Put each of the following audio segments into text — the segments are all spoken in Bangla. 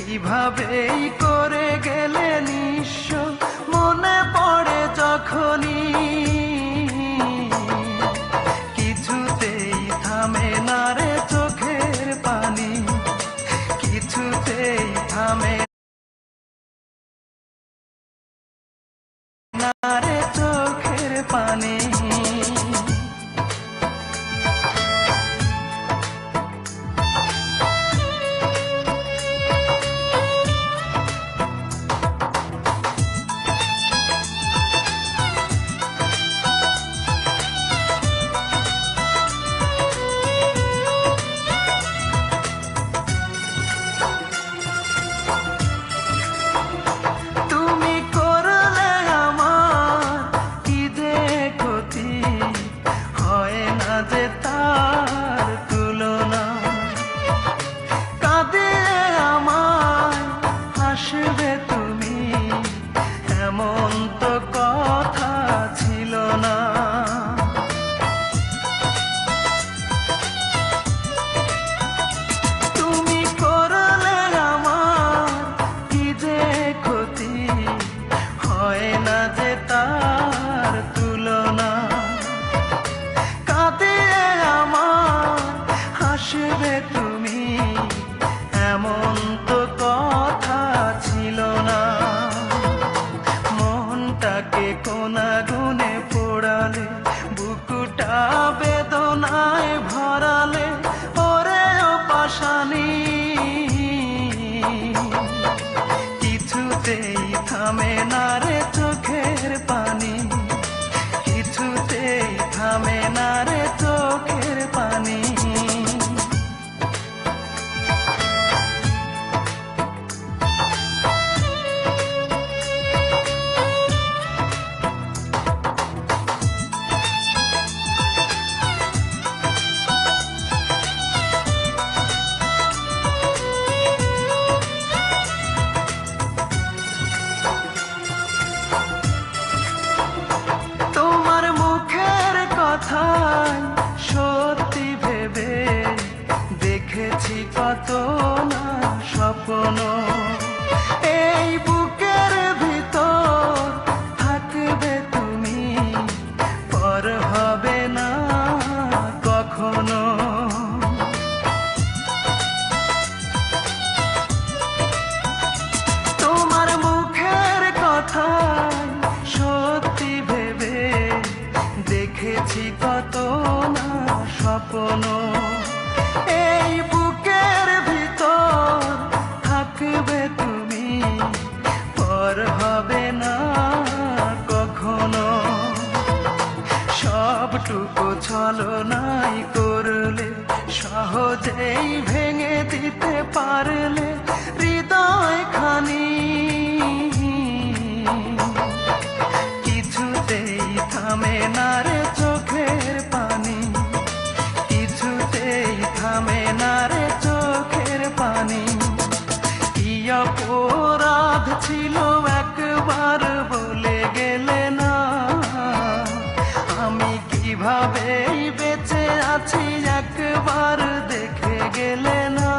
কিভাবেই করে গেলে নিঃস্ব মনে পড়ে যখনই, কিছুতেই থামে না রে চোখের পানি, কিছুতেই থামে না রে চোখের পানি। এমন তো কথা ছিল না, তুমি করলে আমার কি যে ক্ষতি, হয় না যে তার তুলনা। কাঁদিয়ে আমার হাসবে তুমি, এমন তো কথা ছিল না। মনটাকে কোনা গুনে পোড়ালে, বুকুটা বেদনায় ভরালে, ওরে ও পাশানি, কিছুতেই থামে না রে চোখের পানি, কিছুতেই থামে না রে চোখের পানি। সত্যি ভেবে দেখেছি কত না স্বপ্ন, এই বুকের ভিতর থাকবে তুমি, পর হবে না কখনো। তোমার মুখের কথা সত্যি ভেবে দেখেছি কত না স্বপ্ন, এই বুকের ভিতর থাকবে তুমি, পর হবে না কখনো। সবটুকু ছলনাই করলে, সহজেই ভেঙে দিতে পারলে হৃদয় খানি, কিছুতেই থামে না রে চোখের পানি, কিছুতেই থামে না রে চোখের পানি। কি অপরাধ ছিল একবার বলে গেলে না, আমি কিভাবেই বেঁচে আছি একবার দেখে গেলে না।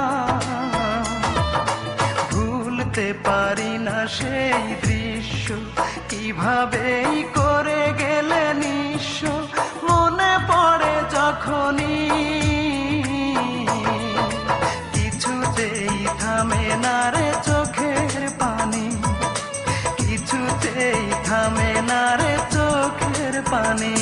ভুলতে পারি না সেই দৃশ্য, কিভাবেই করে গেলে নিঃস্ব মনে পড়ে যখনই, কিছুতেই থামে না রে চোখের পানি, কিছুতেই থামে না রে চোখের পানি।